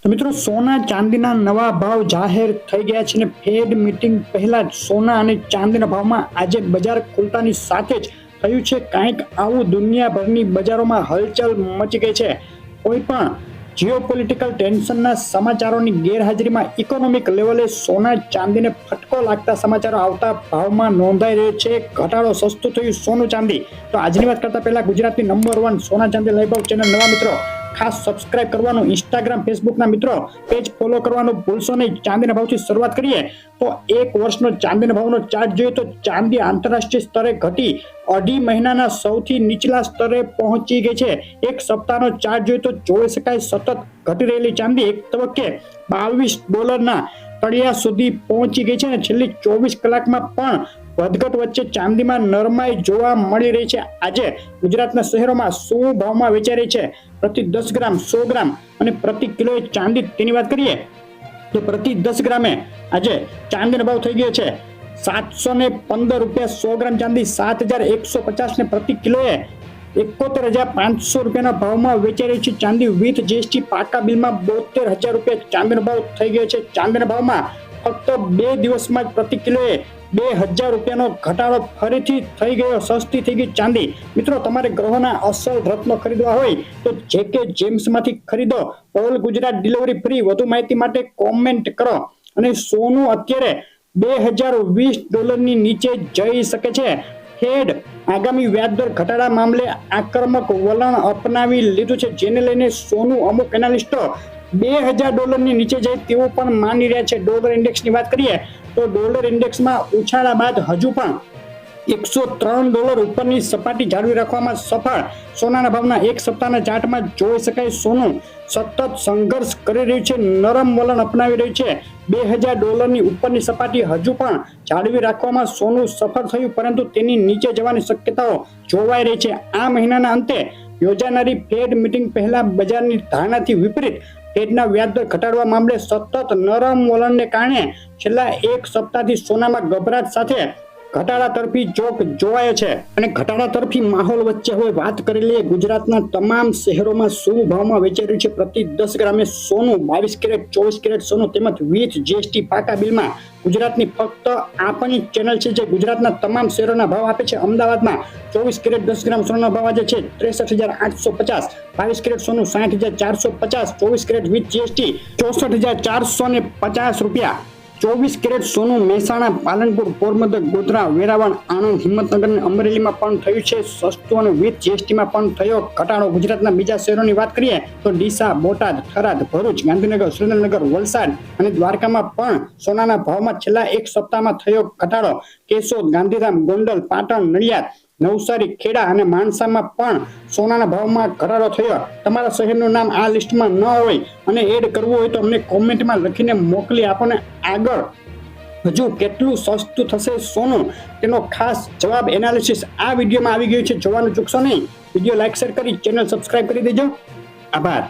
તો મિત્રો સોના ચાંદીના નવા ભાવ જાહેર થઈ ગયા છે અને ફેડ મીટિંગ પહેલા જ સોના અને ચાંદીના ભાવમાં આજે બજાર ખુલતાની સાથે જ થયું છે કંઈક આવું. દુનિયાભરની બજારોમાં હલચલ મચી ગઈ છે. કોઈ પણ જીઓપોલિટિકલ ટેન્શનના સમાચારોની ગેરહાજરીમાં ઇકોનોમિક લેવલે સોના ચાંદીને ફટકો લાગતા સમાચારો આવતા ભાવમાં નોંધાઈ રહ્યો છે ઘટાડો. સસ્તું થયું સોનું ચાંદી. તો આજની વાત કરતા પહેલા ગુજરાતની નંબર 1 સોના ચાંદી લાઈવ ભાવ ચેનલ નવા મિત્રો ખાસ સબસ્ક્રાઇબ કરવાનું, ઇન્સ્ટાગ્રામ ફેસબુકના મિત્રો પેજ ફોલો કરવાનું ભૂલશો નહીં. ચાંદીના ભાવથી શરૂઆત કરીએ તો એક વર્ષનો ચાંદીના ભાવનો ચાર્ટ જોઈએ તો ચાંદી આંતરરાષ્ટ્રીય સ્તરે ઘટી અઢી મહિનાના સૌથી નીચલા સ્તરે પહોંચી ગઈ છે. એક સપ્તાહનો ચાર્ટ જોઈએ તો જોઈ શકાય સતત ઘટી રહેલી ચાંદી એક તબક્કે $22 તળિયા સુધી પહોંચી ગઈ છે અને છેલ્લી 24 કલાકમાં પણ વધઘટ વચ્ચે ચાંદીમાં નરમાઈ જોવા મળી રહી છે. આજે ગુજરાતના શહેરોમાં શું ભાવમાં વેચાઈ રહી છે પ્રતિ 10 ગ્રામ, 100 ગ્રામ અને પ્રતિ કિલોએ ચાંદી, તેની વાત કરીએ તો પ્રતિ 10 ગ્રામે આજે ચાંદીનો ભાવ થઈ ગયો છે ₹715. 100 ગ્રામ ચાંદી 7,150 ને પ્રતિ કિલોએ 71,500 રૂપિયાના ભાવમાં વેચાઈ રહી છે. ચાંદી વિથ જીએસટી પાકા બિલમાં ₹72,000 ચાંદીનો ભાવ થઈ ગયો છે. ચાંદીના ભાવમાં ફક્ત 2 દિવસમાં જ પ્રતિ કિલોએ ₹2,000નો ઘટાડો ફરીથી થઈ ગયો. સસ્તી થઈ ગઈ ચાંદી. મિત્રો, તમારે ગ્રહોના અસલ રત્નો ખરીદવા હોય તો જેકે જેમ્સમાંથી ખરીદો. All Gujarat delivery free. વધુ માહિતી માટે કોમેન્ટ કરો. અને સોનું અત્યારે $2,020 ની નીચે જઈ શકે છે. ફેડ આગામી વ્યાજદર ઘટાડા મામલે આક્રમક વલણ અપનાવી લીધું છે, જેને લઈને સોનું અમુક એનાલિસ્ટો $2,000 ની નીચે જાય તેવું પણ માની રહ્યા છે. ડોલર ઇન્ડેક્સની વાત કરીએ તો ડોલર ઇન્ડેક્સમાં ઉછાળા બાદ હજુ પણ $103 ઉપરની સપાટી જાળવી રાખવામાં સફળ. સોનાના ભાવના એક સપ્તાહના ચાર્ટમાં જોઈ શકાય સોનું સતત સંઘર્ષ કરી રહ્યું છે, નરમ વલણ અપનાવી રહ્યું છે. $2,000 ની ઉપરની સપાટી હજુ પણ જાળવી રાખવામાં સોનું સફળ થયું, પરંતુ તેની નીચે જવાની શક્યતાઓ જોવાઈ રહી છે. આ મહિનાના અંતે યોજાનારી ફેડ મીટિંગ પહેલા બજારની ધારણાથી વિપરીત ફેડના વ્યાજદર ઘટાડવા મામલે સતત નરમ વલણને કારણે છેલ્લા એક સપ્તાહથી સોનામાં ગભરાટ સાથે ઘટાડા તરફી જોક જોવાયો છે. અને ઘટાડા તરફી માહોલ વચ્ચે હવે વાત કરી લઈએ ગુજરાતના તમામ શહેરોમાં શું ભાવમાં વેચાઈ રહ્યું છે પ્રતિ 10 ગ્રામે સોનું. 22 કેરેટ, 24 કેરેટ સોનું તેમજ વિથ જીએસટી પાકા બિલમાં ગુજરાતની ફક્ત આપણી ચેનલ છે જે ગુજરાતના તમામ શહેરોના ભાવ આપે છે. અમદાવાદમાં 24 કેરેટ 10 ગ્રામ સોનાનો ભાવ આજે છે ₹63,850. 22 કેરેટ સોનું ₹60,450. 24 કેરેટ વિથ જીએસટી ₹64,450. 24 કેરેટ સોનું મહેસાણા, પાલનપુર, પોરબંદર, ગોધરા, વેરાવળ, આણંદ, હિંમતનગર અને અમરેલીમાં પણ થયું છે સસ્તું અને વિથ જીએસટીમાં પણ થયો ઘટાડો. ગુજરાતના બીજા શહેરોની વાત કરીએ તો ડીસા, બોટાદ, થરાદ, ભરૂચ, ગાંધીનગર, સુરેન્દ્રનગર, વલસાડ અને દ્વારકામાં પણ સોનાના ભાવમાં છેલ્લા એક સપ્તાહમાં થયો ઘટાડો. કેશોદ, ગાંધીધામ, ગોંડલ, પાટણ, નડિયાદ, નવસારી, ખેડા અને માણસામાં પણ સોનાના ભાવમાં ઘટાડો થયો. તમારા શહેરનું નામ આ લિસ્ટમાં ન હોય અને એડ કરવું હોય તો અમને કોમેન્ટમાં લખીને મોકલી આપો ને આગળ હજુ કેટલું સસ્તું થશે સોનું તેનો ખાસ જવાબ એનાલિસિસ આ વિડીયોમાં આવી ગયું છે. જોવાનું ચૂકશો નહીં. વિડીયો લાઈક, શેર કરી ચેનલ સબસ્ક્રાઇબ કરી દેજો. આભાર.